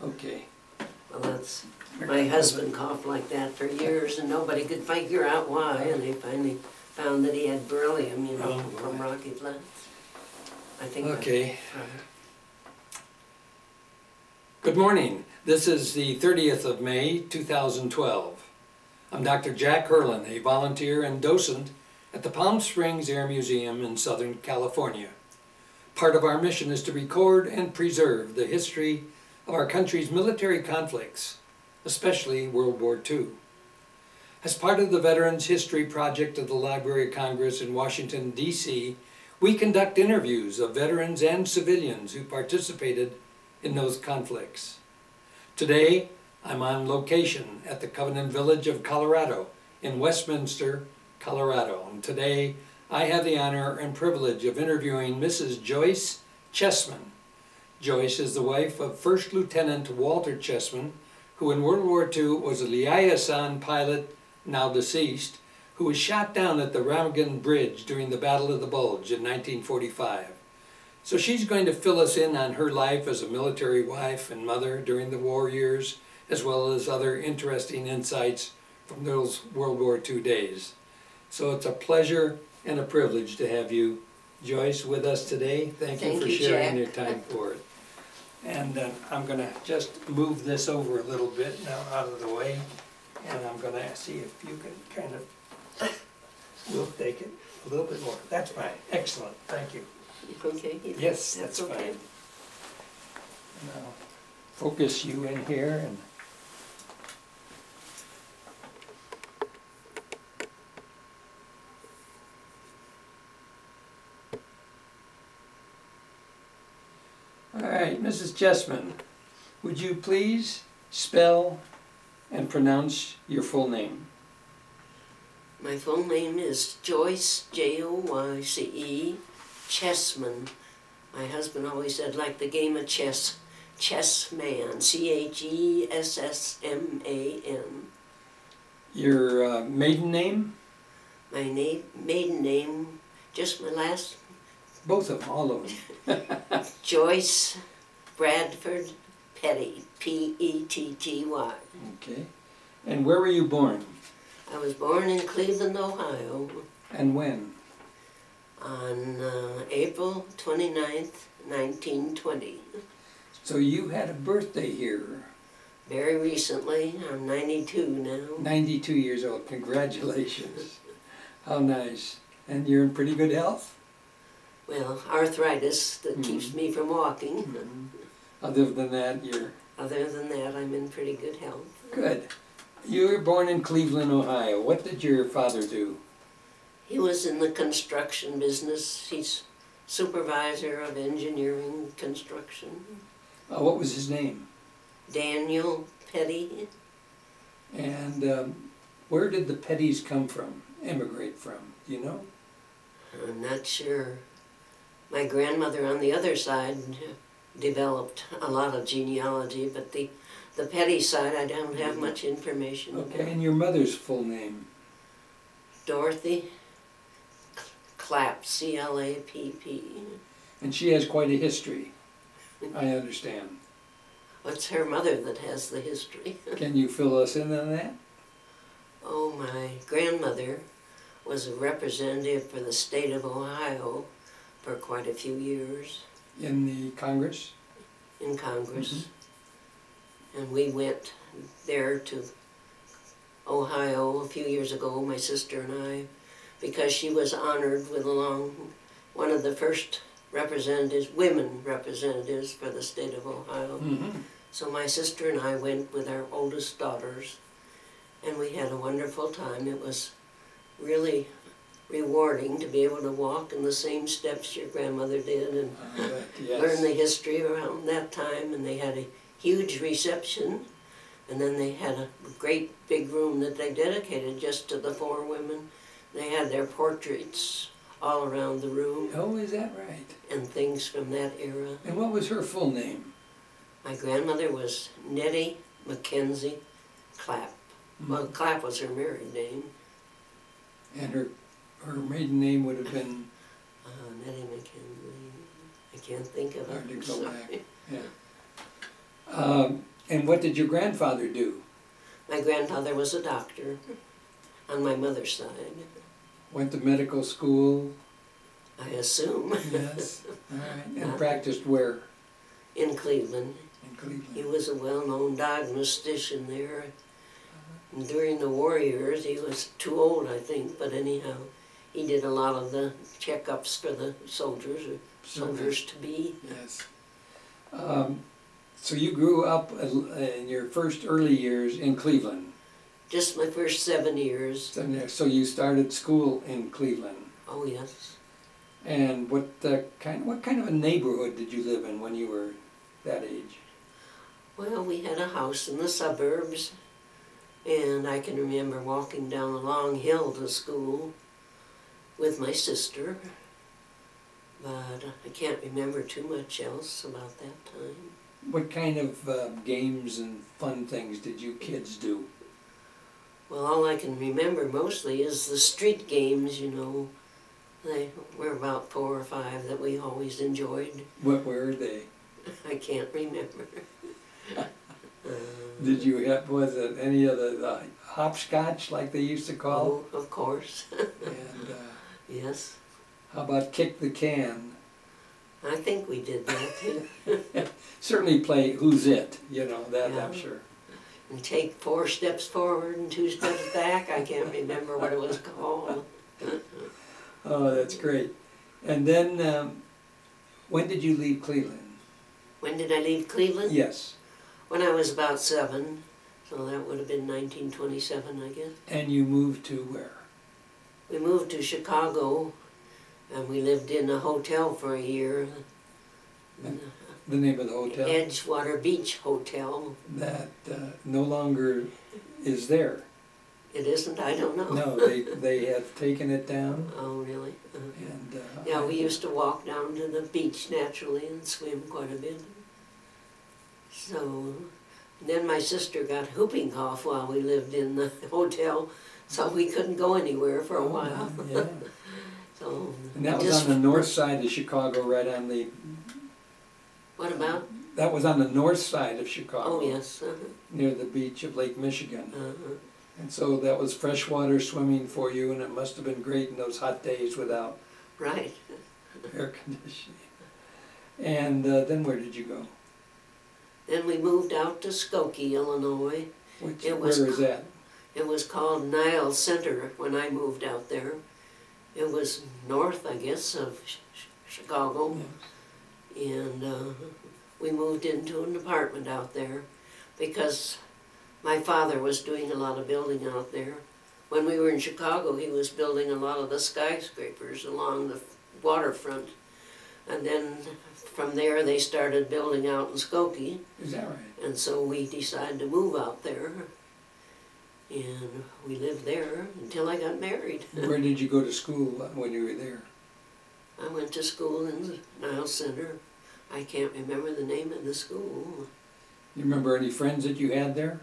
Okay. Well, that's, my husband coughed like that for years and nobody could figure out why, and they finally found that he had beryllium, you know, from Rocky Flats. I think. Okay. Good morning. This is the 30th of May, 2012. I'm Dr. Jack Herlin, a volunteer and docent at the Palm Springs Air Museum in Southern California. Part of our mission is to record and preserve the history of our country's military conflicts, especially World War II. As part of the Veterans History Project of the Library of Congress in Washington, D.C., we conduct interviews of veterans and civilians who participated in those conflicts. Today, I'm on location at the Covenant Village of Colorado in Westminster, Colorado. And today, I have the honor and privilege of interviewing Mrs. Joyce Chessman. Joyce is the wife of First Lieutenant Walter Chessman, who in World War II was a liaison pilot, now deceased, who was shot down at the Ramagan Bridge during the Battle of the Bulge in 1945. So she's going to fill us in on her life as a military wife and mother during the war years, as well as other interesting insights from those World War II days. So it's a pleasure and a privilege to have you, Joyce, with us today. Thank you for sharing your time for it. And I'm going to just move this over a little bit now out of the way, and I'm going to see if you can kind of, we'll take it a little bit more. That's fine. Excellent. Thank you. Okay? Yes, that's okay. Fine. Now, focus you in here. And all right, Mrs. Chessman, would you please spell and pronounce your full name? My full name is Joyce, J-O-Y-C-E, Chessman. My husband always said, like the game of chess, Chessman, C-H-E-S-S-M-A-N. Your maiden name? My maiden name, just my last. Both of them, all of them. Joyce Bradford Petty, P-E-T-T-Y. Okay. And where were you born? I was born in Cleveland, Ohio. And when? On April 29th, 1920. So you had a birthday here? Very recently. I'm 92 now. 92 years old. Congratulations. How nice. And you're in pretty good health? Well, arthritis that keeps me from walking. Other than that, you're... Other than that, I'm in pretty good health. Good. You were born in Cleveland, Ohio. What did your father do? He was in the construction business. He's supervisor of engineering construction. What was his name? Daniel Petty. And where did the Pettys come from, immigrate from? Do you know? I'm not sure. My grandmother on the other side developed a lot of genealogy, but the Petty side I don't have much information about. Okay, and your mother's full name? Dorothy Clapp, C-L-A-P-P. And she has quite a history, I understand. It's her mother that has the history. Can you fill us in on that? Oh, my grandmother was a representative for the state of Ohio for quite a few years. In the Congress? In Congress. And we went there to Ohio a few years ago, my sister and I, because she was honored with one of the first representatives, women representatives for the state of Ohio. So my sister and I went with our oldest daughters, and we had a wonderful time. It was really rewarding to be able to walk in the same steps your grandmother did and learn the history around that time. And they had a huge reception, and then they had a great big room that they dedicated just to the four women. They had their portraits all around the room. Oh, is that right? And things from that era. And what was her full name? My grandmother was Nettie Mackenzie Clapp. Well, Clapp was her married name. And her maiden name would have been? Nettie Mackenzie. I can't think of it. Hard to go back. Yeah. And what did your grandfather do? My grandfather was a doctor on my mother's side. Went to medical school? I assume. Yes. All right. And practiced where? In Cleveland. In Cleveland. He was a well-known diagnostician there. And during the war years, he was too old, I think, but anyhow, he did a lot of the checkups for the soldiers, or soldiers to be. Yes. So you grew up in your first early years in Cleveland? Just my first 7 years. So you started school in Cleveland? Oh, yes. And what kind of a neighborhood did you live in when you were that age? Well, we had a house in the suburbs, and I can remember walking down a long hill to school with my sister, but I can't remember too much else about that time. What kind of games and fun things did you kids do? Well, all I can remember mostly is the street games, you know. They were about 4 or 5 that we always enjoyed. What were they? I can't remember. Did you have, was it any of the hopscotch like they used to call? Oh, of course. And yes. how about kick the can? I think we did that too. Certainly play Who's It, you know, that Yeah. I'm sure. And take 4 steps forward and 2 steps back. I can't remember what it was called. Oh, that's great. And then, when did you leave Cleveland? When did I leave Cleveland? Yes. When I was about 7, so that would have been 1927, I guess. And you moved to where? We moved to Chicago, and we lived in a hotel for a year. The name of the hotel? Edgewater Beach Hotel. That no longer is there. It isn't? I don't know. No, they have taken it down. Oh, really? And yeah, we used to walk down to the beach naturally and swim quite a bit. So, then my sister got whooping cough while we lived in the hotel, so we couldn't go anywhere for a while. Yeah. So, And that was on the north side of Chicago, right on the... What about? That was on the north side of Chicago. Oh, yes. Near the beach of Lake Michigan. Uh-huh. And so that was freshwater swimming for you, and it must have been great in those hot days without Right. air conditioning. And then where did you go? Then we moved out to Skokie, Illinois. Where is that? It was called Nile Center when I moved out there. It was north, I guess, of Chicago. Yes. And we moved into an apartment out there because my father was doing a lot of building out there. When we were in Chicago, he was building a lot of the skyscrapers along the waterfront. And then from there, they started building out in Skokie. Is that right? And so we decided to move out there. And we lived there until I got married. Where did you go to school when you were there? I went to school in the Nile Center. I can't remember the name of the school. You remember any friends that you had there?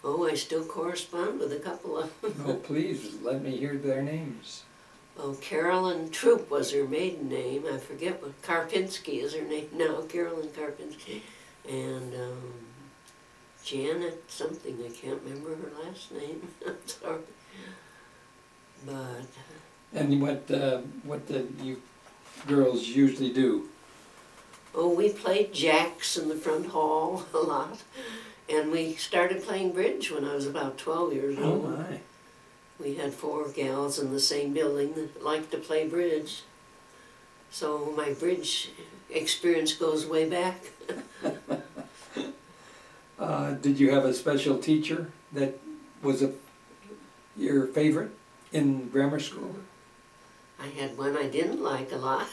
Oh, I still correspond with a couple of them. Oh, please, let me hear their names. Oh, Carolyn Troop was her maiden name. I forget what, Karpinski is her name now, Carolyn Karpinski. And Janet something, I can't remember her last name. I'm sorry. But... And what did you girls usually do? Oh, we played jacks in the front hall a lot. And we started playing bridge when I was about 12 years old. Oh, my. We had 4 gals in the same building that liked to play bridge. So my bridge experience goes way back. Did you have a special teacher that was your favorite in grammar school? I had one I didn't like a lot.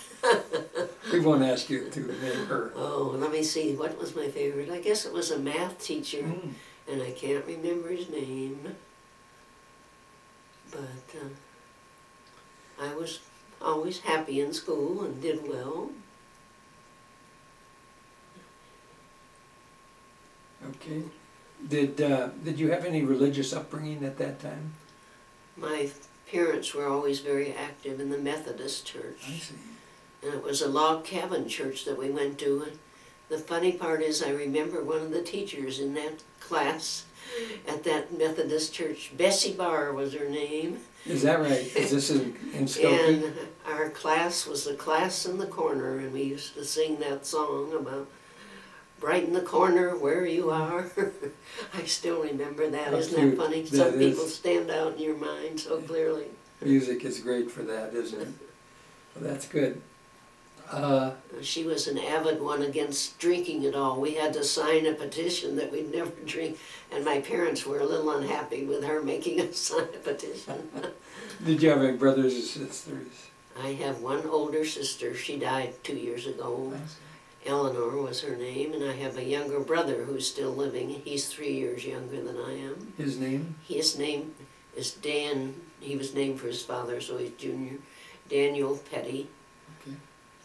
We won't ask you to name her. Oh, let me see, what was my favorite? I guess it was a math teacher, and I can't remember his name. But I was always happy in school and did well. Okay. Did you have any religious upbringing at that time? My parents were always very active in the Methodist church. I see. And it was a log cabin church that we went to, The funny part is I remember one of the teachers in that class at that Methodist church. Bessie Barr was her name. Is that right? Is this in Skokie? And our class was the class in the corner, and we used to sing that song about right in the corner where you are. I still remember that. How Isn't cute that funny? that Some is. people stand out in your mind so clearly. Music is great for that, isn't it? Well, that's good. She was an avid one against drinking at all. We had to sign a petition that we'd never drink, and my parents were a little unhappy with her making us sign a petition. Did you have any brothers or sisters? I have one older sister. She died 2 years ago. Eleanor was her name, and I have a younger brother who's still living. He's 3 years younger than I am. His name? His name is Dan. He was named for his father, so he's Junior. Daniel Petty. Okay.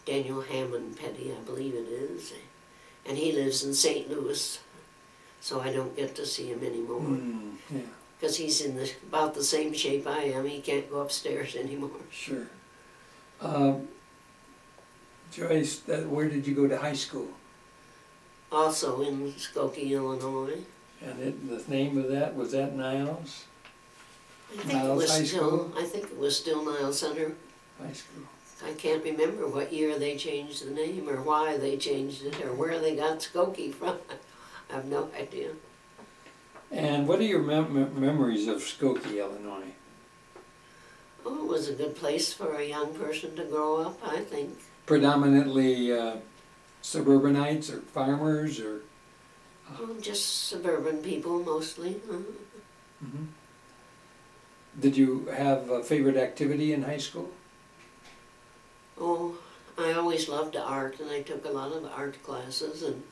Daniel Hammond Petty, I believe it is. And he lives in St. Louis, so I don't get to see him anymore. Yeah. Because he's in about the same shape I am. He can't go upstairs anymore. Sure. Joyce, where did you go to high school? Also in Skokie, Illinois. And the name of that, was that Niles? I think Niles High School? I think it was still Niles Center. High school. I can't remember what year they changed the name, or why they changed it, or where they got Skokie from. I have no idea. And what are your memories of Skokie, Illinois? Oh, it was a good place for a young person to grow up, I think. Predominantly suburbanites or farmers or? Oh, just suburban people mostly. Mm-hmm. Did you have a favorite activity in high school? Oh, I always loved art, and I took a lot of art classes, and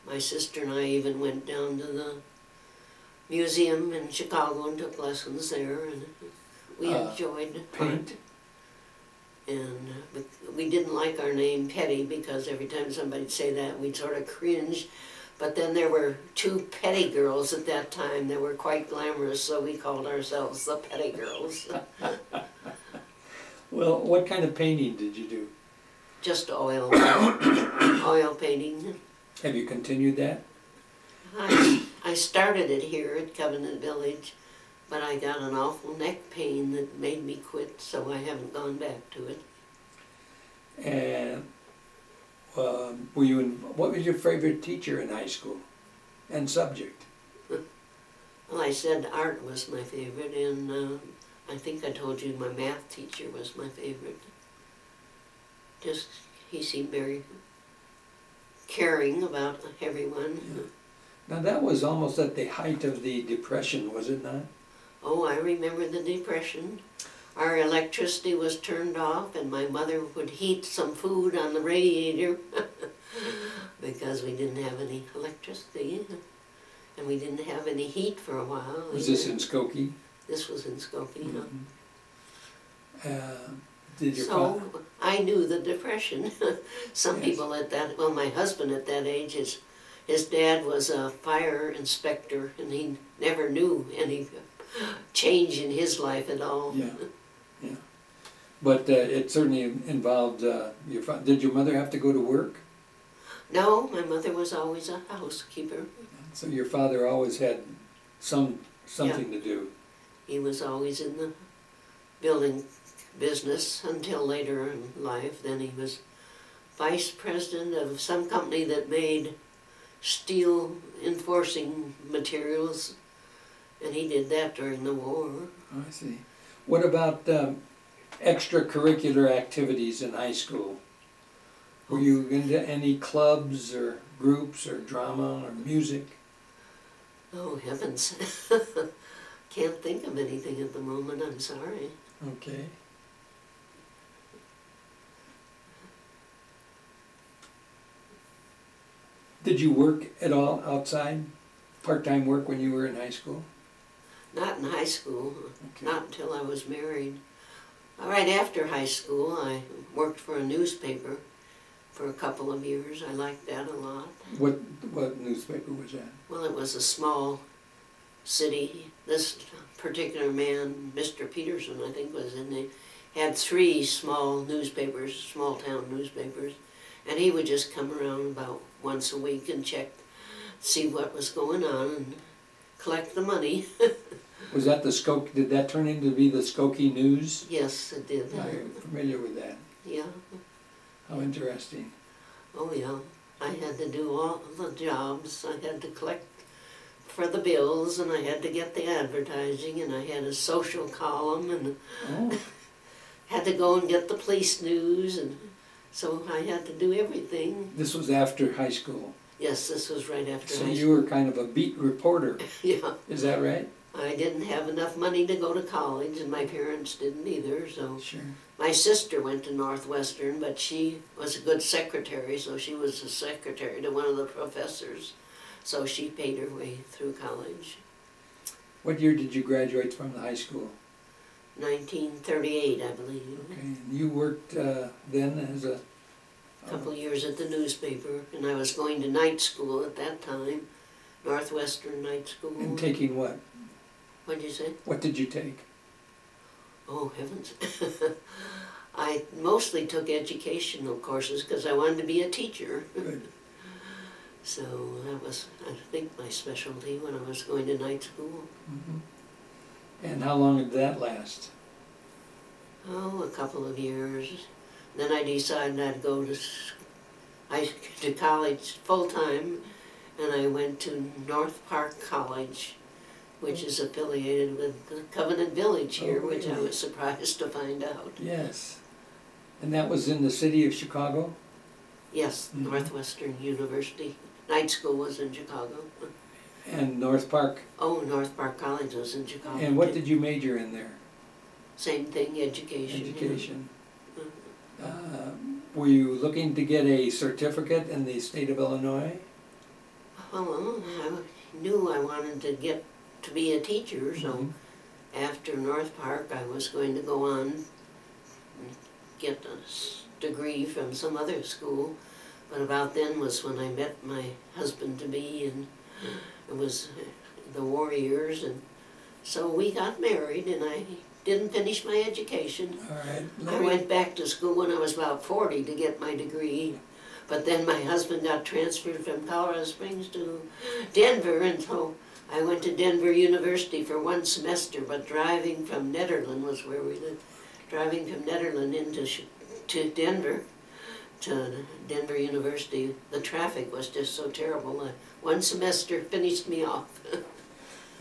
my sister and I even went down to the museum in Chicago and took lessons there, and we enjoyed paint. art. And we didn't like our name Petty, because every time somebody'd say that, we'd sort of cringe. But then there were 2 Petty girls at that time that were quite glamorous, so we called ourselves the Petty Girls. Well, what kind of painting did you do? Just oil, oil painting. Have you continued that? I started it here at Covenant Village, but I got an awful neck pain that made me quit, so I haven't gone back to it. And what was your favorite teacher in high school and subject? Well, I said art was my favorite, and I think I told you my math teacher was my favorite. Just, he seemed very caring about everyone. Yeah. Now that was almost at the height of the Depression, was it not? Oh, I remember the Depression. Our electricity was turned off, and my mother would heat some food on the radiator because we didn't have any electricity, and we didn't have any heat for a while. Was this in Skokie? This was in Skokie. Mm-hmm. Did your so father? I knew the Depression. Some Yes. people at that, well, my husband at that age, his dad was a fire inspector, and he never knew any change in his life at all. Yeah, yeah. But it certainly involved your father. Did your mother have to go to work? No, my mother was always a housekeeper. So your father always had something to do. He was always in the building business until later in life. Then he was vice president of some company that made steel enforcing materials, and he did that during the war. I see. What about extracurricular activities in high school? Were you into any clubs or groups or drama or music? Oh, heavens. Can't think of anything at the moment, I'm sorry. Okay. Did you work at all outside? Part-time work when you were in high school? Not in high school, Okay. not until I was married. Right after high school, I worked for a newspaper for a couple of years. I liked that a lot. What newspaper was that? Well, it was a small city. This particular man, Mr. Peterson, I think was in the, had 3 small newspapers, small town newspapers, and he would just come around about once a week and check, see what was going on and collect the money. Was that the Skokie, did that turn into be the Skokie News? Yes, it did. I'm familiar with that. Yeah. How interesting. Oh yeah. I had to do all the jobs. I had to collect for the bills, and I had to get the advertising, and I had a social column, and Oh, had to go and get the police news, and so I had to do everything. this was after high school. Yes, this was right after So high you school. were kind of a beat reporter, Yeah. is that right? I didn't have enough money to go to college, and my parents didn't either, so. Sure. My sister went to Northwestern, but she was a good secretary, so she was a secretary to one of the professors. So she paid her way through college. What year did you graduate from the high school? 1938, I believe. Okay, and you worked then as a... A couple years at the newspaper, and I was going to night school at that time, Northwestern night school. And taking what? What'd you say? What did you take? Oh, heavens. I mostly took educational courses because I wanted to be a teacher. Good. So that was, I think, my specialty when I was going to night school. Mm-hmm. And how long did that last? Oh, a couple of years. Then I decided I'd go to college full-time, and I went to North Park College, which is affiliated with the Covenant Village here, Oh, which I really? was surprised to find out. Yes. And that was in the city of Chicago? Yes, Mhm. Northwestern University. Night school was in Chicago. And North Park? Oh, North Park College was in Chicago. And what too. did you major in there? Same thing, education. Education. Yeah. Were you looking to get a certificate in the state of Illinois? Well, I knew I wanted to get to be a teacher, so Mhm. after North Park I was going to go on and get a degree from some other school. But about then was when I met my husband-to-be, and it was the war years, and so we got married, and I didn't finish my education. All right. I went back to school when I was about 40 to get my degree, but then my husband got transferred from Colorado Springs to Denver, and so I went to Denver University for 1 semester, but driving from Nederland was where we lived. Driving from Nederland to Denver University, the traffic was just so terrible. 1 semester finished me off.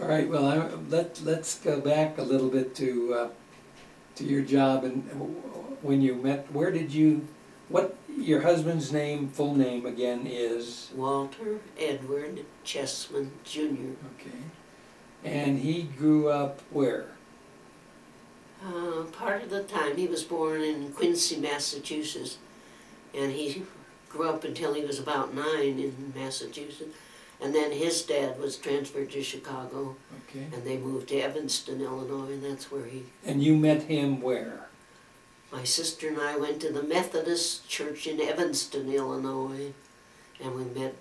All right. Well, let's go back a little bit to your job and when you met. Where did you? What your husband's name? Full name again is? Walter Edward Chessman, Jr. Okay. And he grew up where? Part of the time he was born in Quincy, Massachusetts, and he grew up until he was about 9 in Massachusetts. And then his dad was transferred to Chicago, Okay. and they moved to Evanston, Illinois, and that's where And you met him where? my sister and I went to the Methodist Church in Evanston, Illinois, and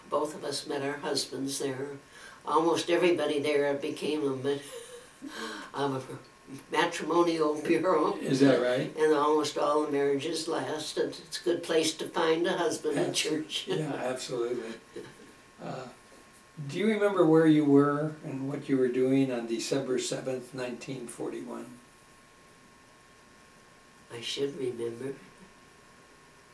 both of us met our husbands there. Almost everybody there became a matrimonial bureau. Is that right? And almost all the marriages last. It's a good place to find a husband in Abso- church. Yeah, absolutely. Do you remember where you were and what you were doing on December 7th, 1941? I should remember.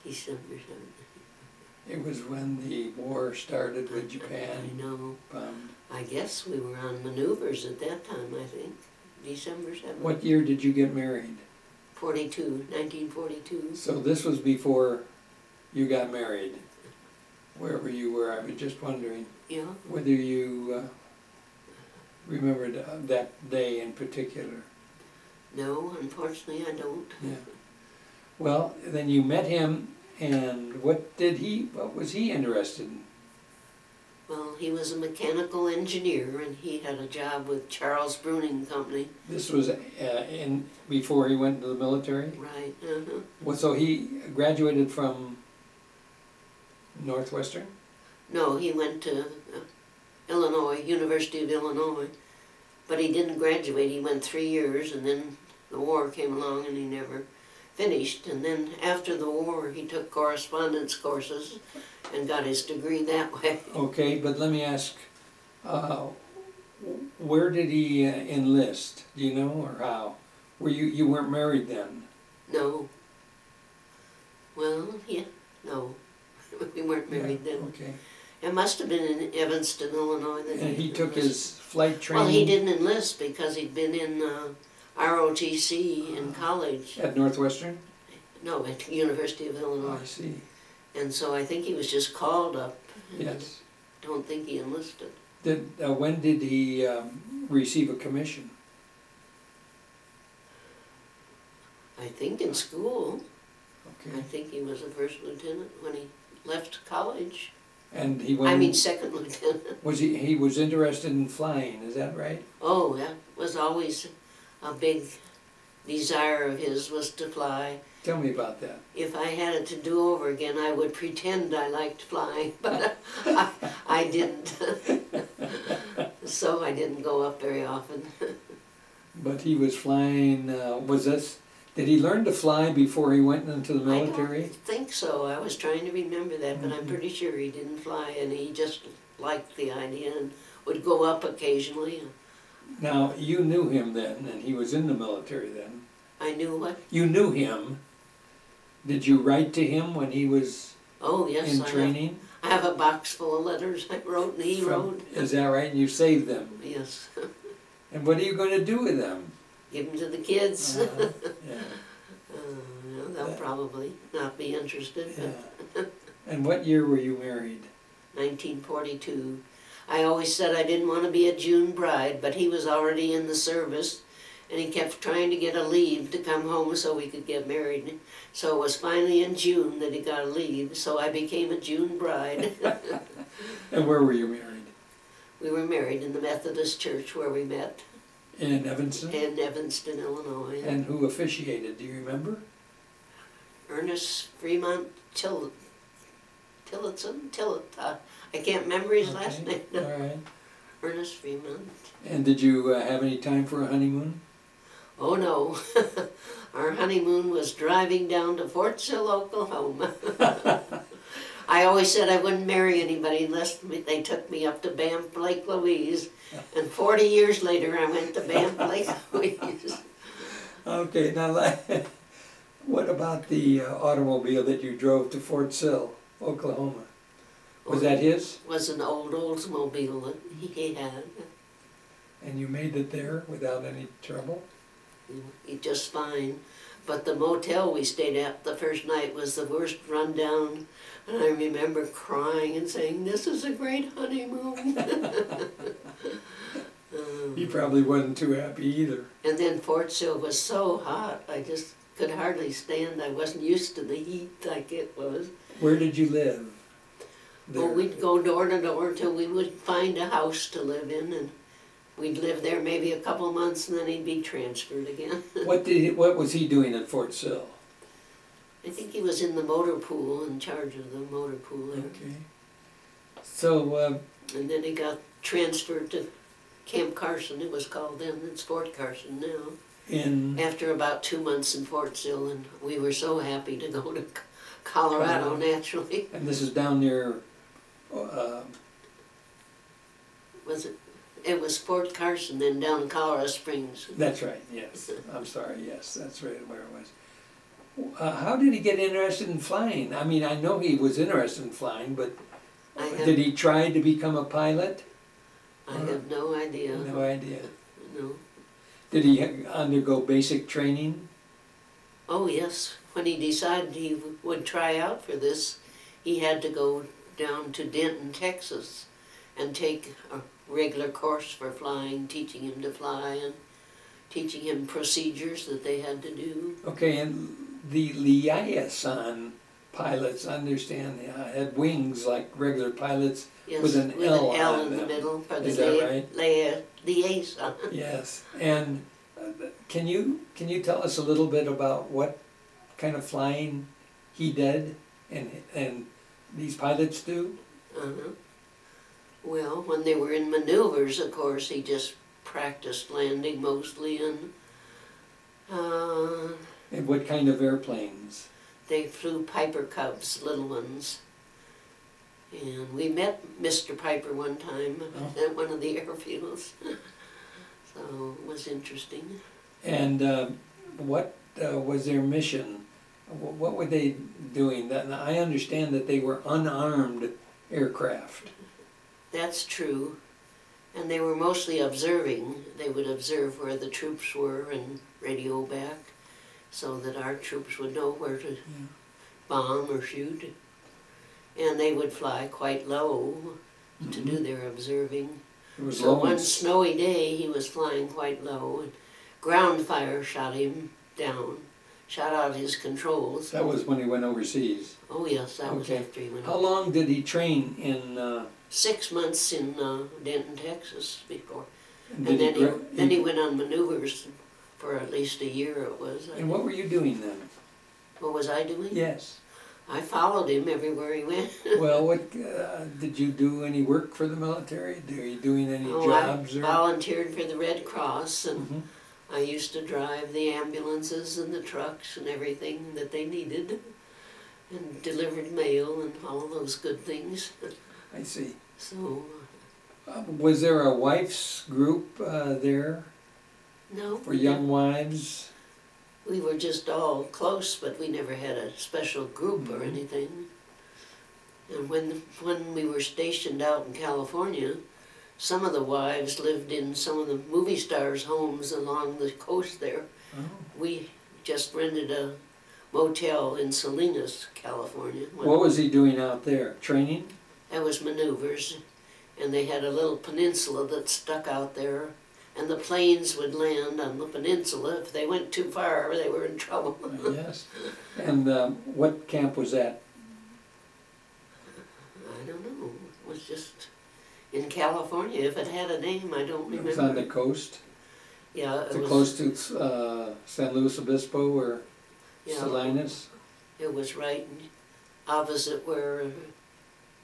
December 7th. It was when the war started with I Japan. know. Bombed. I guess we were on maneuvers at that time, I think. December 7th. What year did you get married? 1942. So this was before you got married, wherever you were. I was just wondering Yeah. whether you remembered that day in particular. No, unfortunately I don't. Yeah. Well, then you met him, and what was he interested in? Well, he was a mechanical engineer, and he had a job with Charles Bruning Company. This was before he went into the military? Right, Well, so he graduated from Northwestern? No, he went to Illinois, University of Illinois, but he didn't graduate. He went 3 years, and then the war came along, and he never finished, and then after the war he took correspondence courses and got his degree that way. Okay, but let me ask, where did he enlist? Do you know, or how? You weren't married then? No. Well, yeah, no. We weren't married then. Okay. It must have been in Evanston, Illinois. That And he took his flight training? Well, he didn't enlist because he'd been in ROTC in college. At Northwestern? No, at the University of Illinois. Oh, I see. And so I think he was just called up. Yes. Don't think he enlisted. When did he receive a commission? I think in school. Okay. I think he was a first lieutenant when he left college. And he went. I mean second lieutenant. Was he was interested in flying? Is that right? Oh, that was always a big desire of his, was to fly. Tell me about that. If I had it to do over again, I would pretend I liked flying, but I didn't. So I didn't go up very often. But he was flying. Did he learn to fly before he went into the military? I don't think so. I was trying to remember that, but I'm pretty sure he didn't fly, and he just liked the idea and would go up occasionally. Now, you knew him then, and he was in the military then. I knew what? You knew him. Did you write to him when he was in training? I have a box full of letters I wrote and he wrote. Is that right? And you saved them? Yes. And what are you going to do with them? Give them to the kids. Yeah. They'll probably not be interested. Yeah. And what year were you married? 1942. I always said I didn't want to be a June bride, but he was already in the service, and he kept trying to get a leave to come home so we could get married. So it was finally in June that he got a leave, so I became a June bride. And where were you married? We were married in the Methodist church where we met. In Evanston? In Evanston, Illinois. And who officiated, do you remember? Ernest Fremont Tillotson? I can't remember his last name. All right. Ernest Fremont. And did you have any time for a honeymoon? Oh no. Our honeymoon was driving down to Fort Sill, Oklahoma. I always said I wouldn't marry anybody unless they took me up to Banff Lake Louise. And 40 years later I went to Banff Lake Louise. Okay, now what about the automobile that you drove to Fort Sill, Oklahoma? Was that his? It was an old Oldsmobile that he had. And you made it there without any trouble? Just fine. But the motel we stayed at the first night was the worst rundown. And I remember crying and saying, "This is a great honeymoon." He probably wasn't too happy either. And then Fort Sill was so hot, I just could hardly stand. I wasn't used to the heat like it was. Where did you live? There. Well, we'd go door to door until we would find a house to live in, and we'd live there maybe a couple of months, and then he'd be transferred again. What was he doing at Fort Sill? I think he was in the motor pool, in charge of the motor pool there. Okay. So. And then he got transferred to Camp Carson, it was called then. It's Fort Carson now. After about 2 months in Fort Sill, and we were so happy to go to Colorado naturally. And this is down near. Was it? It was Fort Carson, then down in Colorado Springs. That's right. Yes. I'm sorry. Yes, that's right where it was. How did he get interested in flying? I mean, I know he was interested in flying, but did he try to become a pilot? I have no idea. No idea. No. Did he undergo basic training? Oh yes. When he decided he would try out for this, he had to go down to Denton, Texas, and take a regular course for flying, teaching him to fly and teaching him procedures that they had to do. Okay, and the liaison pilots, understand, had wings like regular pilots. Yes, with an L in the middle for the Is that right? liaison. Yes, and can you tell us a little bit about what kind of flying he did and these pilots do? Well, when they were in maneuvers, of course, he just practiced landing mostly, and And what kind of airplanes? They flew Piper Cubs, little ones. And we met Mr. Piper one time at one of the airfields. So it was interesting. And what was their mission? What were they doing? I understand that they were unarmed aircraft. That's true. And they were mostly observing. They would observe where the troops were and radio back so that our troops would know where to bomb or shoot. And they would fly quite low to do their observing. So one snowy day he was flying quite low and ground fire shot him down, shot out his controls. That was when he went overseas? Oh yes, that was after he went How long did he train in... 6 months in Denton, Texas before. And then he went on maneuvers for at least a year it was. And what were you doing then? What was I doing? Yes. I followed him everywhere he went. Well, what did you do any work for the military? Were you doing any jobs? I volunteered for the Red Cross, and I used to drive the ambulances and the trucks and everything that they needed, and delivered mail and all those good things. I see. So. Was there a wife's group there? No. For young wives? We were just all close, but we never had a special group or anything. And when we were stationed out in California, some of the wives lived in some of the movie stars' homes along the coast there. Oh. We just rented a motel in Salinas, California. What was he doing out there? Training? That was maneuvers. And they had a little peninsula that stuck out there. And the planes would land on the peninsula. If they went too far, they were in trouble. Yes. And what camp was that? I don't know. It was just in California. If it had a name, I don't remember. It was on the coast? Yeah. It was close to San Luis Obispo or Salinas? It was right opposite where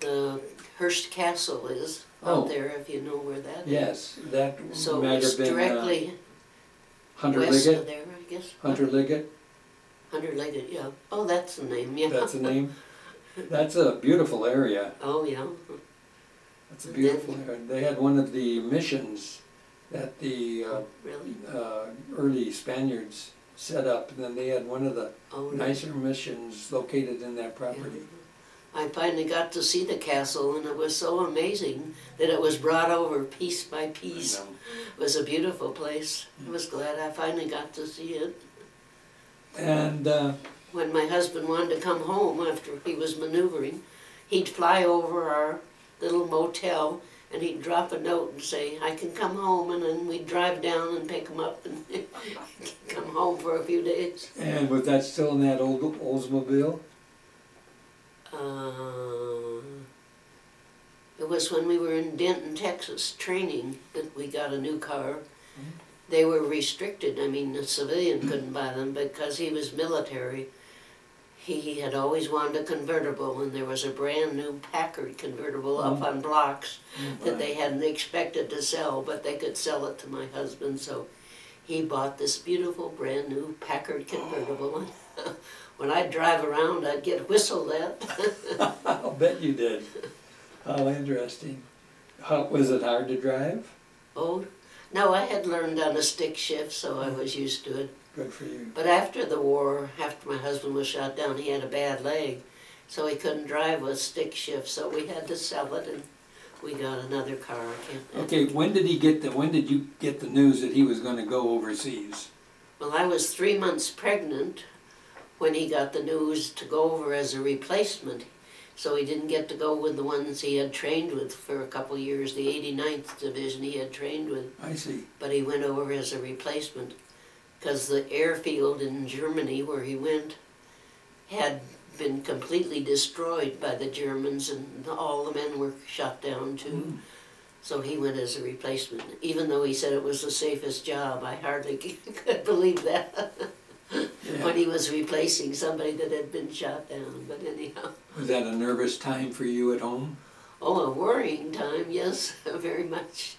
the Hearst Castle is. Out there, if you know where that is. Yes, that so might have been directly Hunter west Liggett? Of there, I guess. Hunter Liggett? Hunter Liggett, yeah. Oh, that's the name, yeah. That's the name? That's a beautiful area. Oh, yeah. That's a beautiful area. They had one of the missions that the early Spaniards set up, and then they had one of the nicer missions located in that property. Yeah. I finally got to see the castle, and it was so amazing that it was brought over piece by piece. It was a beautiful place. I was glad I finally got to see it. And when my husband wanted to come home after he was maneuvering, he'd fly over our little motel, and he'd drop a note and say, "I can come home," and then we'd drive down and pick him up and come home for a few days. And was that still in that old Oldsmobile? It was when we were in Denton, Texas, training that we got a new car. They were restricted. I mean, a civilian couldn't buy them because he was military. He had always wanted a convertible, and there was a brand new Packard convertible up on blocks that they hadn't expected to sell, but they could sell it to my husband. So he bought this beautiful brand new Packard convertible. When I'd drive around, I'd get whistled at. I'll bet you did. How interesting. Was it hard to drive? Oh, no, I had learned on a stick shift, so I was used to it. Good for you. But after the war, after my husband was shot down, he had a bad leg, so he couldn't drive with stick shift, so we had to sell it, and we got another car. Okay, when did you get the news that he was going to go overseas? Well, I was 3 months pregnant when he got the news to go over as a replacement. So he didn't get to go with the ones he had trained with for a couple of years, the 89th Division he had trained with. I see. But he went over as a replacement because the airfield in Germany where he went had been completely destroyed by the Germans, and all the men were shot down too. So he went as a replacement. Even though he said it was the safest job, I hardly could believe that. When he was replacing somebody that had been shot down, but anyhow. Was that a nervous time for you at home? Oh, a worrying time, yes, very much.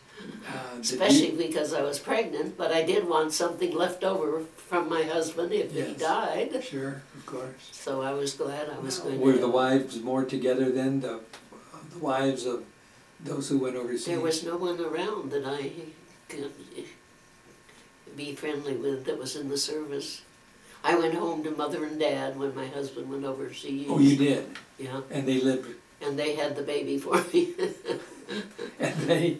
Especially because I was pregnant, but I did want something left over from my husband if he died. Sure, of course. So I was glad I was going to Were the wives more together then, the wives of those who went overseas? There was no one around that I could be friendly with that was in the service. I went home to Mother and Dad when my husband went overseas. Oh, you did? Yeah. And they lived? And they had the baby for me. And they?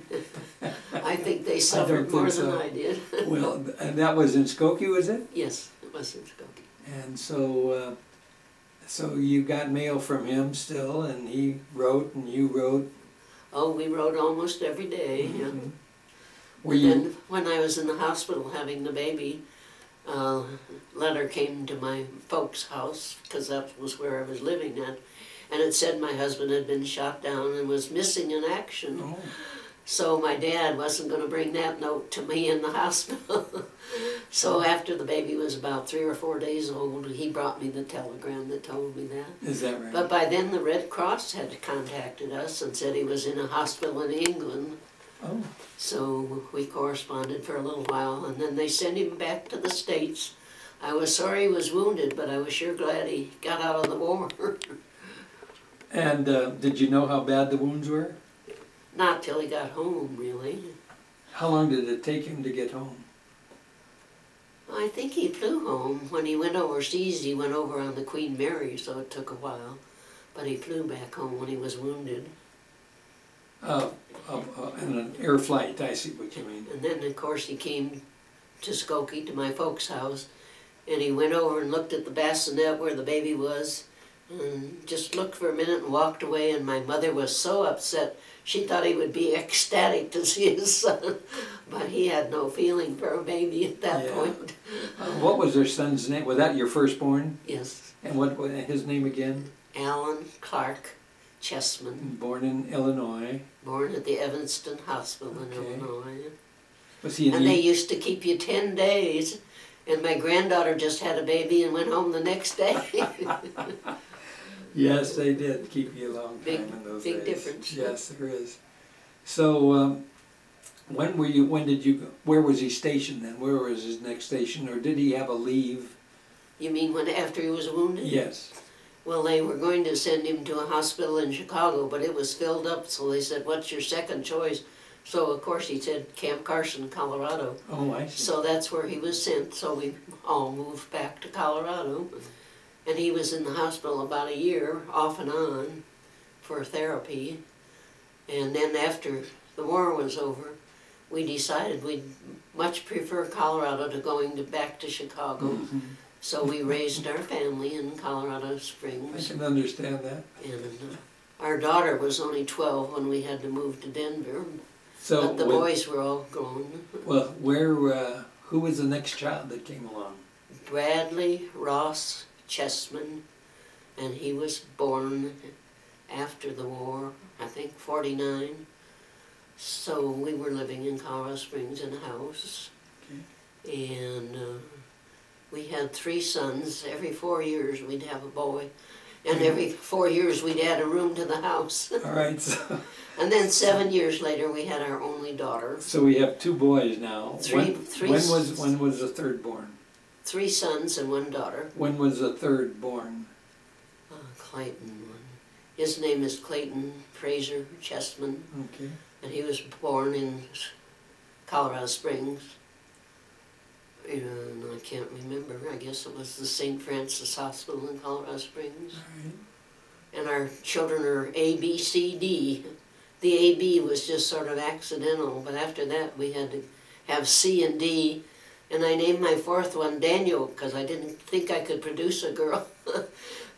I think they suffered more than I did. Well, and that was in Skokie, was it? Yes, it was in Skokie. And so, so you got mail from him still, and he wrote and you wrote? Oh, we wrote almost every day, yeah. Were And you? then when I was in the hospital having the baby, a letter came to my folks' house, because that was where I was living at, and it said my husband had been shot down and was missing in action. Oh. So my dad wasn't going to bring that note to me in the hospital. So after the baby was about 3 or 4 days old, he brought me the telegram that told me that. Is that right? But by then the Red Cross had contacted us and said he was in a hospital in England. Oh. So we corresponded for a little while, and then they sent him back to the States. I was sorry he was wounded, but I was sure glad he got out of the war. And did you know how bad the wounds were? Not till he got home, really. How long did it take him to get home? I think he flew home. When he went overseas, he went over on the Queen Mary, so it took a while. But he flew back home when he was wounded. In an air flight, I see what you mean. And then, of course, he came to Skokie, to my folks' house, and he went over and looked at the bassinet where the baby was, and just looked for a minute and walked away, and my mother was so upset. She thought he would be ecstatic to see his son, but he had no feeling for a baby at that point. What was their son's name? Was that your firstborn? Yes. And what was his name again? Alan Clark Chessman. Born in Illinois. Born at the Evanston Hospital in Illinois. Was he and they used to keep you 10 days, and my granddaughter just had a baby and went home the next day. Yes, they did keep you a long time in those days. Big difference. Yes, there is. So, when did you go? Where was he stationed then? Where was his next station, or did he have a leave? You mean after he was wounded? Yes. Well, they were going to send him to a hospital in Chicago, but it was filled up, so they said, "What's your second choice?" So, of course, he said Camp Carson, Colorado. Oh, I see. So that's where he was sent, so we all moved back to Colorado. And he was in the hospital about a year, off and on, for therapy. And then after the war was over, we decided we'd much prefer Colorado to going back to Chicago. Mm-hmm. So we raised our family in Colorado Springs. I can understand that. And our daughter was only 12 when we had to move to Denver. So but the boys were all grown. Well, who was the next child that came along? Bradley Ross Chessman, and he was born after the war, I think 49. So we were living in Colorado Springs in a house. Okay. And we had 3 sons. Every 4 years we'd have a boy. And every 4 years we'd add a room to the house. All right. So, and then 7 years later we had our only daughter. So we have 2 boys now. Three when was the third born? 3 sons and 1 daughter. When was the third born? Clayton. His name is Clayton Fraser Chessman. Okay. And he was born in Colorado Springs. And I can't remember. I guess it was the St. Francis Hospital in Colorado Springs. Right. And our children are A, B, C, D. The A, B was just sort of accidental, but after that we had to have C and D. And I named my 4th one Daniel because I didn't think I could produce a girl.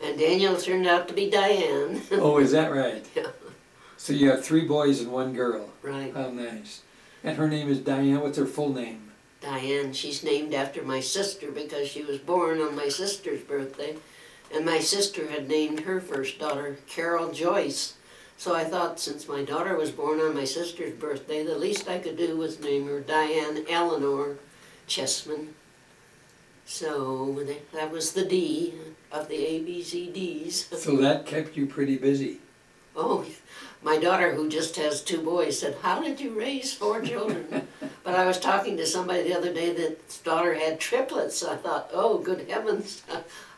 And Daniel turned out to be Diane. Oh, is that right? Yeah. So you have 3 boys and 1 girl. Right. How nice. And her name is Diane. What's her full name? Diane. She's named after my sister because she was born on my sister's birthday. And my sister had named her first daughter Carol JOYCE. So I thought since my daughter was born on my sister's birthday, the least I could do was name her Diane Eleanor Chessman. So that was the D of the ABCDs. So that kept you pretty busy. Oh, My daughter, who just has 2 boys, said, "How did you raise 4 children?" But I was talking to somebody the other day that's daughter had triplets. I thought, oh, good heavens,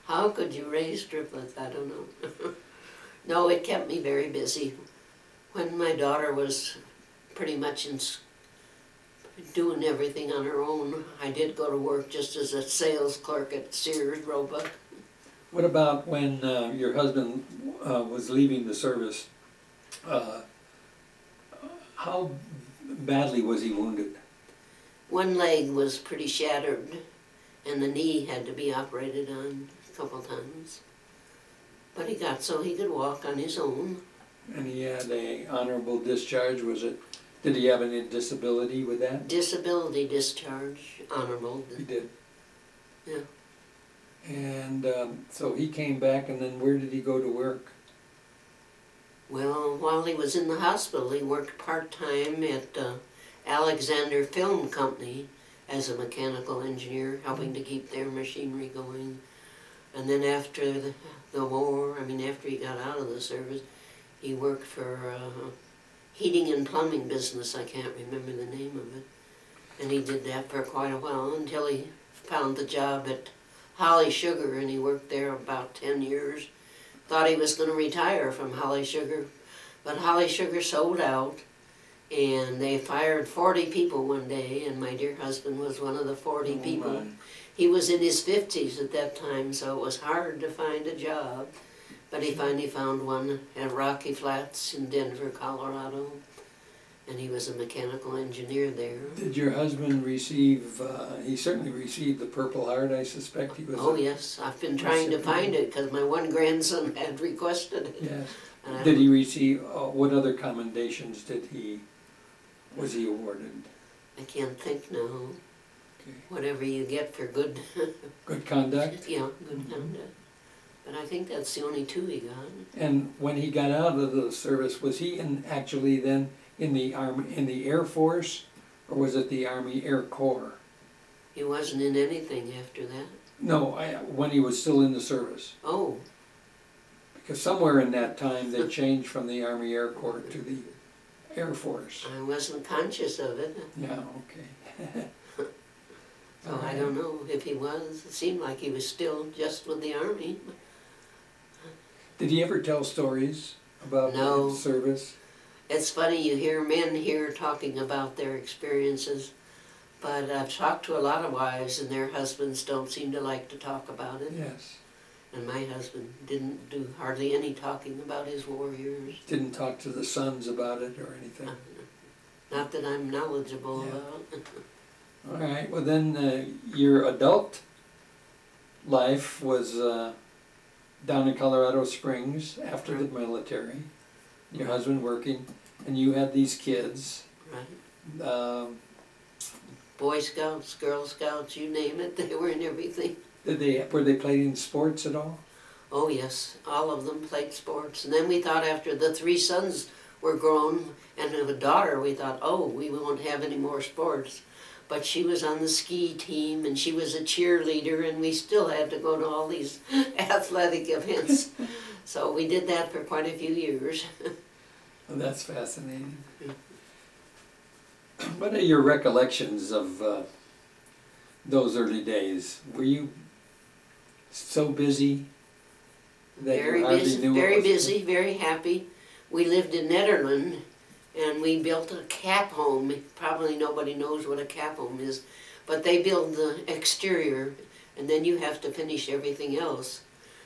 how could you raise triplets? I don't know. No, it kept me very busy. When my daughter was pretty much doing everything on her own, I did go to work just as a sales clerk at Sears, Roebuck. What about when your husband was leaving the service? How badly was he wounded? One leg was pretty shattered, and the knee had to be operated on a couple times. But he got so he could walk on his own. And he had a honorable discharge, was it? Did he have any disability with that? Disability discharge, honorable. He did. Yeah. And so he came back, and then where did he go to work? Well, while he was in the hospital, he worked part-time at Alexander Film Company as a mechanical engineer, helping to keep their machinery going. And then after the war, after he got out of the service, he worked for a heating and plumbing business. I can't remember the name of it. And he did that for quite a while until he found the job at Holly Sugar, and he worked there about 10 years. Thought he was going to retire from Holly Sugar, but Holly Sugar sold out, and they fired 40 people one day, and my dear husband was one of the 40 people. My. He was in his 50s at that time, so it was hard to find a job, but he finally found one at Rocky Flats in Denver, Colorado, and he was a mechanical engineer there. Did your husband receive, he certainly received the Purple Heart, I suspect he was. Oh yes, I've been trying to find it because my one grandson had requested it. Yes. Did he receive, what other commendations was he awarded? I can't think now. Okay. Whatever you get for good... Good conduct? Yeah, good conduct. But I think that's the only 2 he got. And when he got out of the service, was he actually then in the Army, in the Air Force, or was it the Army Air Corps? He wasn't in anything after that. No, when he was still in the service. Oh. Because somewhere in that time they changed from the Army Air Corps to the Air Force. I wasn't conscious of it. Yeah, okay. So I don't know if he was. It seemed like he was still just with the Army. Did he ever tell stories about his service? It's funny, you hear men here talking about their experiences, but I've talked to a lot of wives and their husbands don't seem to like to talk about it. Yes. And my husband didn't do hardly any talking about his war years. Didn't talk to the sons about it or anything? Not that I'm knowledgeable about. All right, well then your adult life was down in Colorado Springs after the military. Your husband working, and you had these kids. Right. Boy Scouts, Girl Scouts, you name it, they were in everything. Were they playing sports at all? Oh yes, all of them played sports. And then we thought after the 3 sons were grown and a daughter, we thought, oh, we won't have any more sports. But she was on the ski team and she was a cheerleader, and we still had to go to all these athletic events. So we did that for quite a few years. Well, that's fascinating. What are your recollections of those early days? Were you so busy that Very you hardly busy, knew very what was busy, very happy. We lived in Nederland, and we built a cap home. Probably nobody knows what a cap home is, but they build the exterior, and then you have to finish everything else.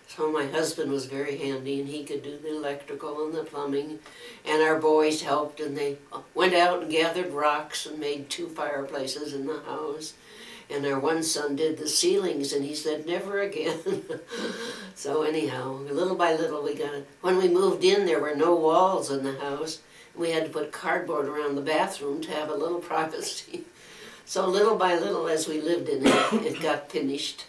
So my husband was very handy, and he could do the electrical and the plumbing, and our boys helped, and they went out and gathered rocks and made 2 fireplaces in the house. And our one son did the ceilings, and he said, never again. So anyhow, little by little we got it. When we moved in, there were no walls in the house. We had to put cardboard around the bathroom to have a little privacy. So little by little, as we lived in it, it got finished.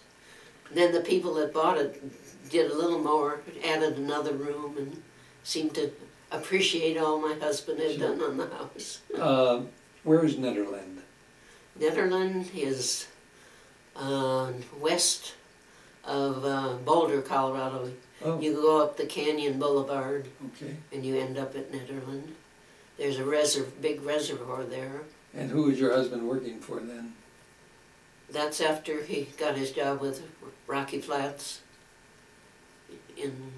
And then the people that bought it did a little more, added another room, and seemed to appreciate all my husband had done on the house. Where is Nederland? Nederland is west of Boulder, Colorado. Oh, You go up the Canyon Boulevard okay. and you end up at Netherland. There's a big reservoir there. And who was your husband working for then? That's after he got his job with Rocky Flats in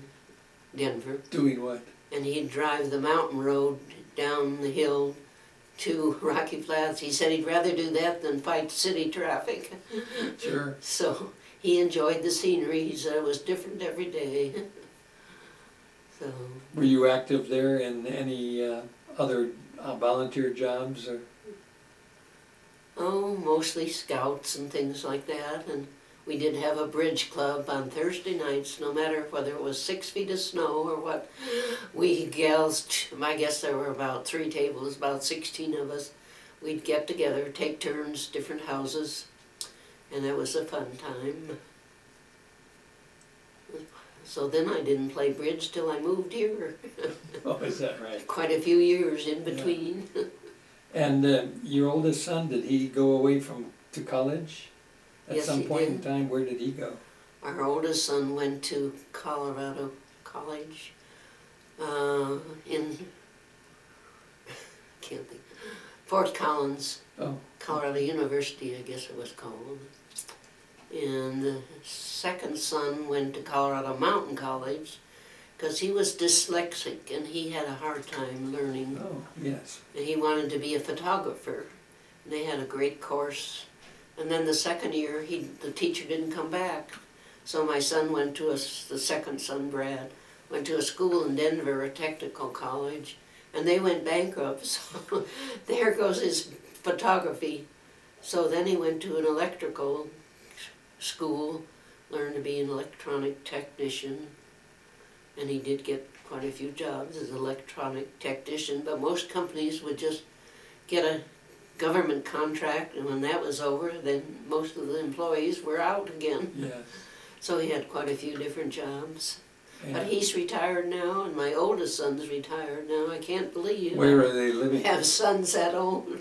Denver. Doing what? And he'd drive the mountain road down the hill to Rocky Flats. He said he'd rather do that than fight city traffic. Sure. So he enjoyed the scenery. He said it was different every day. So. Were you active there in any other volunteer jobs? Or? Oh, mostly scouts and things like that. And we did have a bridge club on Thursday nights, no matter whether it was 6 feet of snow or what. We gals, I guess there were about 3 tables, about 16 of us. We'd get together, take turns, different houses, and it was a fun time. So then I didn't play bridge till I moved here. Oh, is that right? Quite a few years in between. Yeah. And your oldest son, did he go away to college? At Yes, some he point did. in time, where did he go? Our oldest son went to Colorado College in, can't think, Fort Collins, Oh, Colorado University, I guess it was called. And the second son went to Colorado Mountain College because he was dyslexic and he had a hard time learning. oh, yes. And he wanted to be a photographer. And they had a great course. And then the second year, the teacher didn't come back. So my son went to the second son, Brad, went to a school in Denver, a technical college, and they went bankrupt. So there goes his photography. So then he went to an electrical school, learned to be an electronic technician, and he did get quite a few jobs as an electronic technician, but most companies would just get a government contract, and when that was over, then most of the employees were out again. Yes. So he had quite a few different jobs. And But he's retired now, and my oldest son's retired now. I can't believe where are they living? I have sons that old.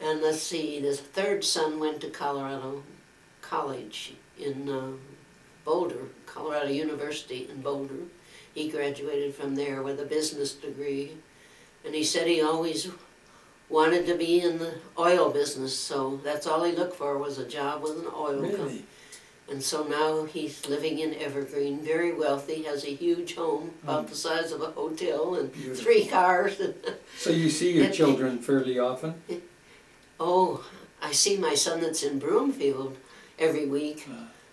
And let's see, the third son went to Colorado College in Boulder, Colorado University in Boulder. He graduated from there with a business degree. And he said he always wanted to be in the oil business, so that's all he looked for was a job with an oil company. Really? And so now he's living in Evergreen, very wealthy, has a huge home, about the size of a hotel, and Beautiful. 3 cars. So you see your children fairly often? Oh, I see my son that's in Broomfield every week,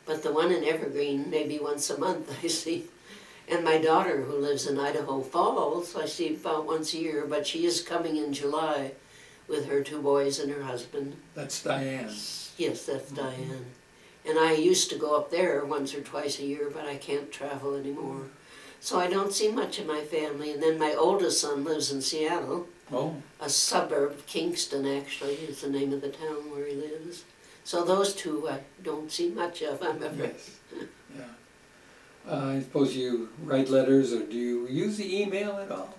but the one in Evergreen maybe once a month I see. And my daughter, who lives in Idaho Falls, I see about once a year, but she is coming in July with her 2 boys and her husband. That's Diane. Yes, that's Diane. And I used to go up there once or twice a year, but I can't travel anymore. So I don't see much of my family. And then my oldest son lives in Seattle, Oh, a suburb of Kingston, actually, is the name of the town where he lives. So those 2 I don't see much of, I'm afraid. yes. Yeah. I suppose you write letters, or do you use the email at all?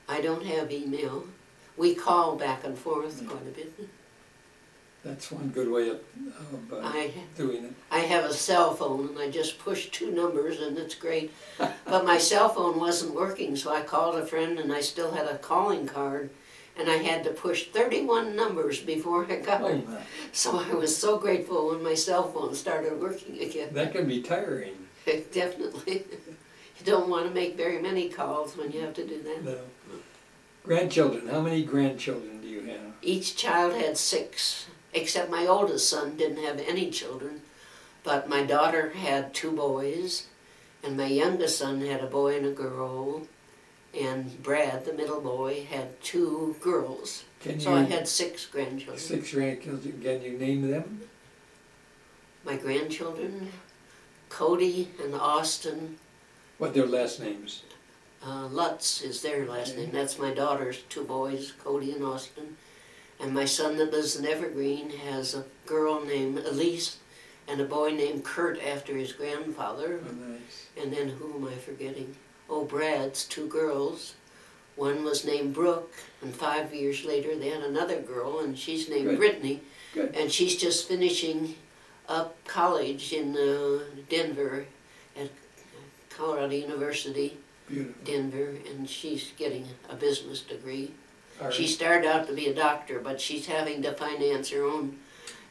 I don't have email. We call back and forth quite a bit. That's one good way of doing it. I have a cell phone, and I just push 2 numbers, and it's great. But my cell phone wasn't working, so I called a friend, and I still had a calling card, and I had to push 31 numbers before I got it. Oh, So I was so grateful when my cell phone started working again. that can be tiring. Definitely. You don't want to make very many calls when you have to do that. No. Grandchildren, how many grandchildren do you have? Each child had 6, except my oldest son didn't have any children. But my daughter had 2 boys, and my youngest son had a boy and a girl, and Brad, the middle boy, had 2 girls. So I had 6 grandchildren. 6 grandchildren. Can you name them? My grandchildren, Cody and Austin. What their last names? Lutz is their last name. That's my daughter's 2 boys, Cody and Austin. And my son that lives in Evergreen has a girl named Elise and a boy named Kurt after his grandfather. Oh, nice. And then who am I forgetting? Oh, Brad's 2 girls. One was named Brooke, and 5 years later they had another girl, and she's named Good. Brittany. Good. And she's just finishing up college in Denver at Colorado University, Beautiful. Denver, and she's getting a business degree. All right. She started out to be a doctor, but she's having to finance her own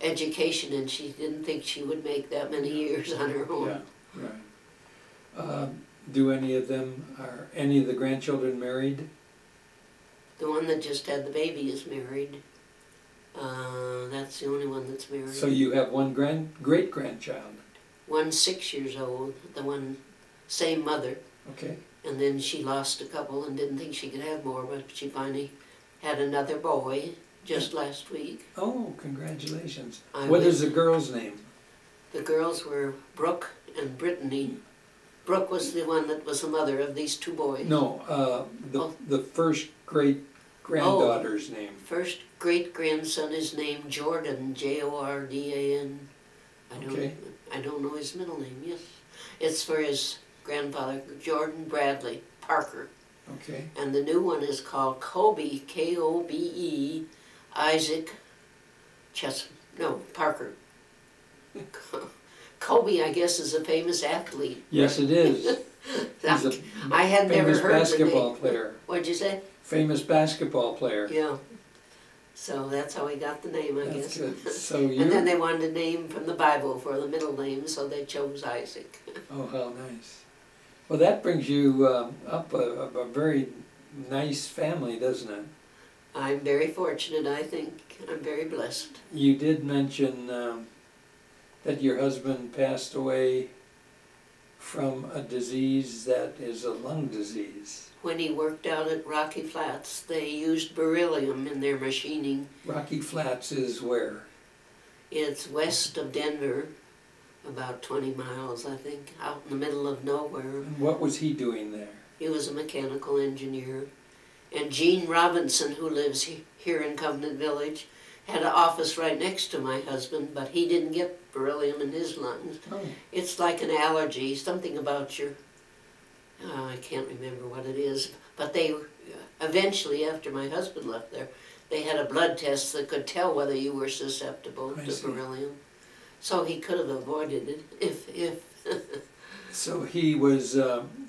education, and she didn't think she would make that many years on her own. Yeah, right. Do any of the grandchildren married? The one that just had the baby is married. That's the only one that's married. So you have one great-grandchild. One's 6 years old, the one, same mother. Okay. And then she lost a couple and didn't think she could have more, but she finally had another boy just last week. Oh, congratulations. I What went- is the girl's name? The girls were Brooke and Brittany. Brooke was the one that was the mother of these two boys. No, the first great-granddaughter's name. First great-grandson is named Jordan, Jordan. Okay. I don't know his middle name, yes. It's for his grandfather, Jordan Bradley Parker. Okay. And the new one is called Kobe, K-O-B-E, Isaac Chessman, no, Parker. Kobe, I guess, is a famous athlete. Yes, it is. He's a I had never famous heard the basketball name. player. What'd you say? Famous basketball player. Yeah. So that's how he got the name, I That's guess. good. So And then you. they wanted a name from the Bible for the middle name, so they chose Isaac. Oh, how nice. Well, that brings you up a very nice family, doesn't it? I'm very fortunate, I think. I'm very blessed. You did mention that your husband passed away from a disease that is a lung disease. When he worked out at Rocky Flats, they used beryllium in their machining. Rocky Flats is where? It's west of Denver, about 20 miles, I think, out in the middle of nowhere. And what was he doing there? He was a mechanical engineer. And Gene Robinson, who lives here in Covenant Village, had an office right next to my husband, but he didn't get beryllium in his lungs. Oh, It's like an allergy, something about your, I can't remember what it is, but they eventually, after my husband left there, they had a blood test that could tell whether you were susceptible I to see. beryllium. So he could have avoided it if so he was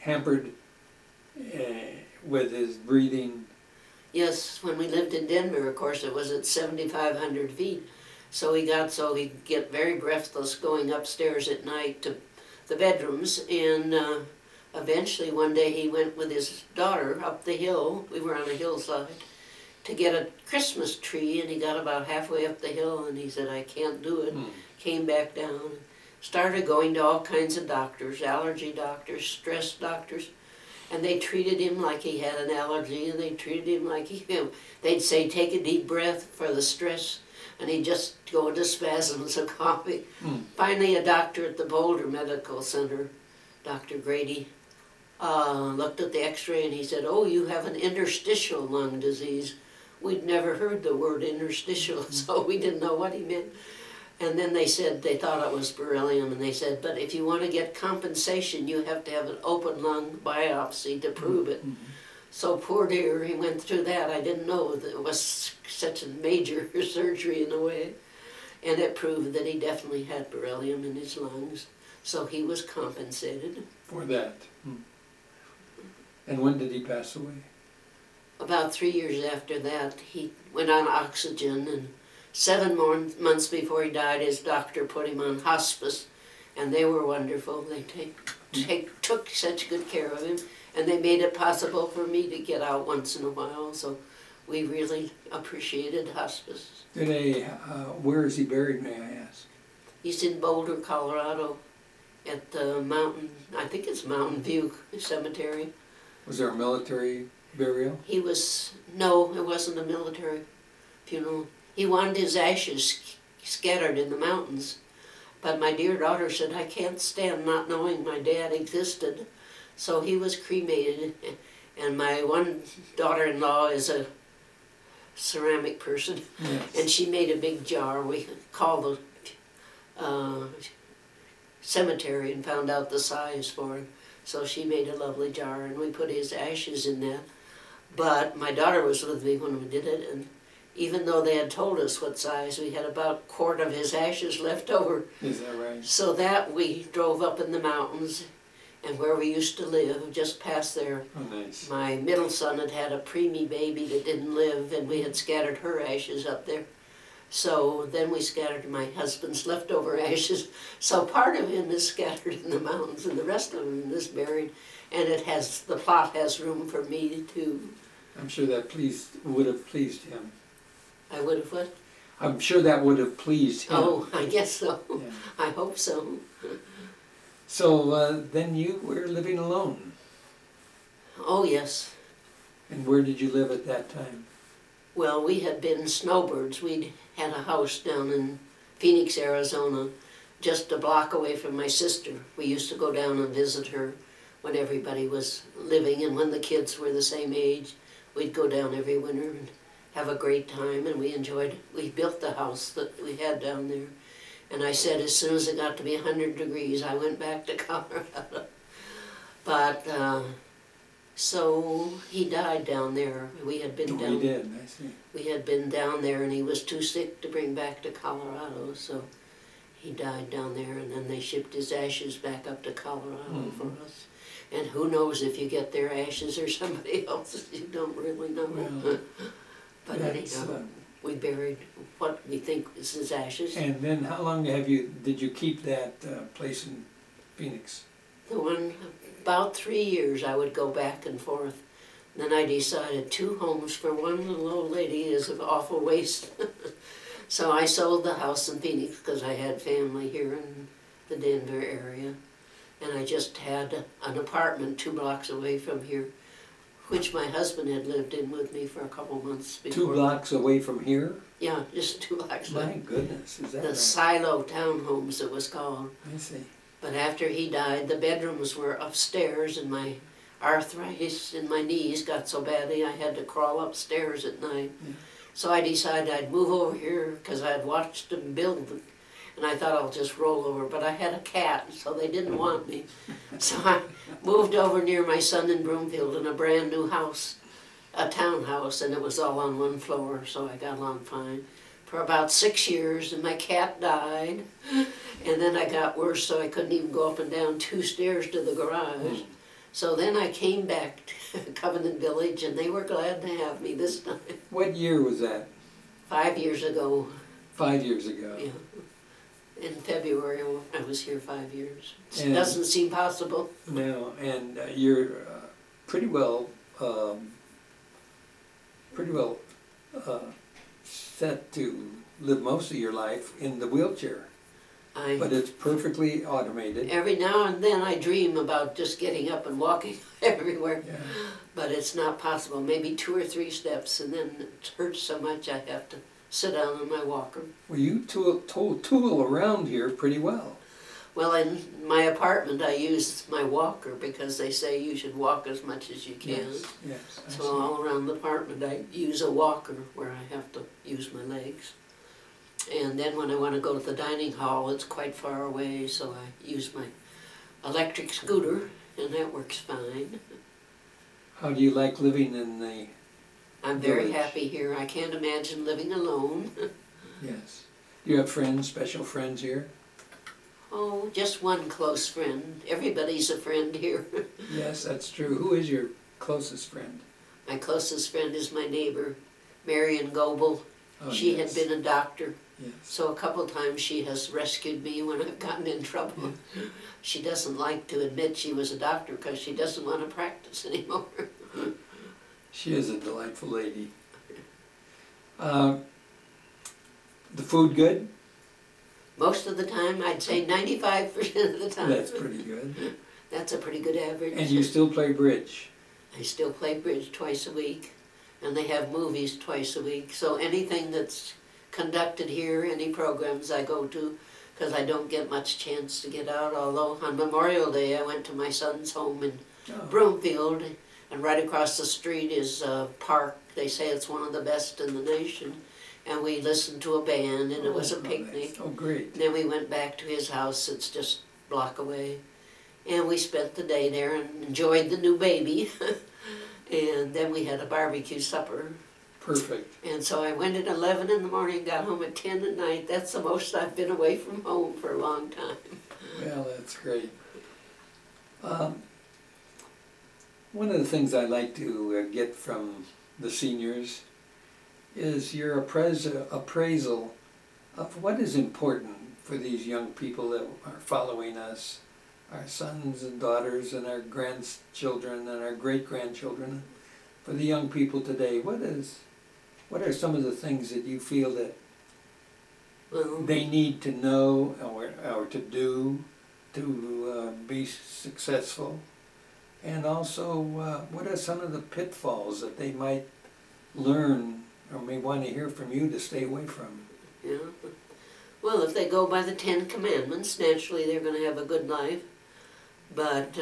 hampered with his breathing. Yes, when we lived in Denver, of course, it was at 7,500 feet. So he'd get very breathless going upstairs at night to the bedrooms. And eventually one day he went with his daughter up the hill. We were on a hillside to get a Christmas tree, and he got about halfway up the hill and he said, I can't do it. Came back down, started going to all kinds of doctors, allergy doctors, stress doctors. And they treated him like he had an allergy, and they treated him like they'd say, take a deep breath for the stress, and he'd just go into spasms of coughing. Finally, a doctor at the Boulder Medical Center, Dr. Grady, looked at the x-ray and he said, oh, you have an interstitial lung disease. We'd never heard the word interstitial, so we didn't know what he meant. And then they said they thought it was beryllium, and they said, but if you want to get compensation, you have to have an open lung biopsy to prove it. So poor dear, he went through that. I didn't know that it was such a major surgery in a way. And it proved that he definitely had beryllium in his lungs. So he was compensated. For that. And when did he pass away? About 3 years after that, he went on oxygen, and 7 more months before he died, his doctor put him on hospice, and they were wonderful. They took such good care of him, and they made it possible for me to get out once in a while, so we really appreciated hospice. Where is he buried, may I ask? He's in Boulder, Colorado, at the Mountain, I think it's Mountain View Cemetery. Was there a military burial? No, it wasn't a military funeral. He wanted his ashes scattered in the mountains. But my dear daughter said, I can't stand not knowing my dad existed. So he was cremated. And my one daughter-in-law is a ceramic person. Yes. And she made a big jar. We called the cemetery and found out the size for him. So she made a lovely jar, and we put his ashes in that. But my daughter was with me when we did it, and even though they had told us what size, we had about a quart of his ashes left over. Is that right? So that we drove up in the mountains, And where we used to live, just past there, Oh, nice. my middle son had had a preemie baby that didn't live, and we had scattered her ashes up there. So then we scattered my husband's leftover ashes. So part of him is scattered in the mountains, and the rest of him is buried. And it has, the plot has room for me too. I'm sure that would have pleased him. I would have what? I'm sure that would have pleased him. Oh, I guess so. Yeah. I hope so. So then you were living alone. Oh, yes. And where did you live at that time? Well, we had been snowbirds. We'd had a house down in Phoenix, Arizona, just a block away from my sister. We used to go down and visit her when everybody was living, and when the kids were the same age, we'd go down every winter and have a great time, and we built the house that we had down there. And I said as soon as it got to be 100 degrees, I went back to Colorado. But, so he died down there. We had been down. He did, I see. We had been down there, and he was too sick to bring back to Colorado, so he died down there, and then they shipped his ashes back up to Colorado for us. And who knows if you get their ashes or somebody else's, you don't really know. Well, but anyhow, we buried what we think is his ashes. And then how long did you keep that place in Phoenix? The one, about 3 years I would go back and forth. And then I decided 2 homes for one little old lady is an awful waste. So I sold the house in Phoenix because I had family here in the Denver area. And I just had an apartment 2 blocks away from here, which my husband had lived in with me for a couple months before. 2 blocks away from here? Yeah, just 2 blocks away. My goodness, is that The right? Silo Townhomes, it was called. I see. But after he died, the bedrooms were upstairs, and my arthritis in my knees got so badly I had to crawl upstairs at night. Yeah. So I decided I'd move over here because I'd watched them build them. And I thought I'll just roll over, but I had a cat, so they didn't want me. So I moved over near my son in Broomfield in a brand new house, a townhouse, and it was all on 1 floor, so I got along fine. For about 6 years, and my cat died. And then I got worse, so I couldn't even go up and down 2 stairs to the garage. So then I came back to Covenant Village, and they were glad to have me this time. What year was that? 5 years ago. 5 years ago. Yeah. In February, I was here 5 years. It And doesn't seem possible. No, and you're pretty well set to live most of your life in the wheelchair. But it's perfectly automated. Every now and then I dream about just getting up and walking everywhere. Yeah. But it's not possible. Maybe 2 or 3 steps, and then it hurts so much I have to sit down on my walker. Well, you tool around here pretty well. Well, in my apartment I use my walker because they say you should walk as much as you can. Yes, I So see. all around the apartment I use a walker where I have to use my legs. And then when I want to go to the dining hall, it's quite far away, so I use my electric scooter, and that works fine. How do you like living in the I'm very village? happy here. I can't imagine living alone. Yes. You have friends, special friends here? Oh, just one close friend. Everybody's a friend here. Yes, that's true. Who is your closest friend? My closest friend is my neighbor, Marion Goebel. Oh, She yes. had been a doctor. Yes. So a couple times she has rescued me when I've gotten in trouble. She doesn't like to admit she was a doctor because she doesn't want to practice anymore. She is a delightful lady. The food good? Most of the time, I'd say 95% of the time. That's pretty good. That's a pretty good average. And you still play bridge? I still play bridge twice a week, and they have movies twice a week. So anything that's conducted here, any programs I go to, because I don't get much chance to get out. Although on Memorial Day I went to my son's home in Broomfield, and right across the street is a park. They say it's one of the best in the nation. And we listened to a band, and it was a picnic. Oh, great. And then we went back to his house. It's just a block away. And we spent the day there and enjoyed the new baby. And then we had a barbecue supper. Perfect. And so I went at 11 in the morning, got home at 10 at night. That's the most I've been away from home for a long time. Well, that's great. One of the things I like to get from the seniors is your appraisal of what is important for these young people that are following us, our sons and daughters and our grandchildren and our great-grandchildren. For the young people today, what are some of the things that you feel that they need to know or to do to be successful? And also, what are some of the pitfalls that they might learn or may want to hear from you to stay away from? Yeah. Well, if they go by the 10 Commandments, naturally they're going to have a good life. But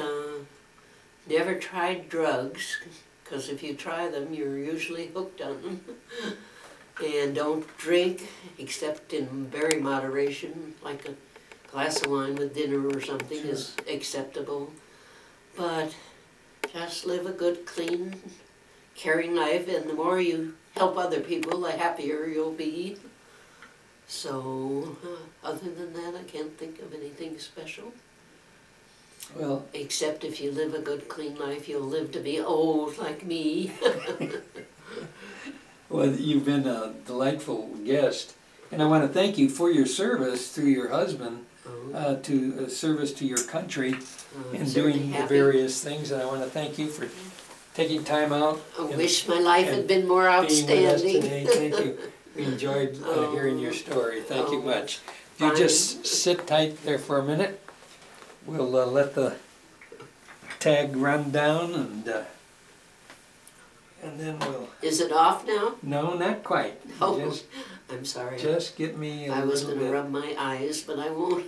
never try drugs, because if you try them, you're usually hooked on them. And don't drink, except in very moderation, like a glass of wine with dinner or something is acceptable. But just live a good, clean, caring life, and the more you help other people, the happier you'll be. So, other than that, I can't think of anything special. Well, except if you live a good, clean life, you'll live to be old like me. well, you've been a delightful guest, and I want to thank you for your service through your husband, to service to your country, and doing the various things. And I want to thank you for taking time out. I wish my life had been more outstanding. Thank you. We enjoyed hearing your story. Thank you much. If you just sit tight there for a minute, we'll let the tag run down, and then we'll... Is it off now? No, not quite. Oh, I'm sorry. Just get me a little bit... I was going to rub my eyes, but I won't.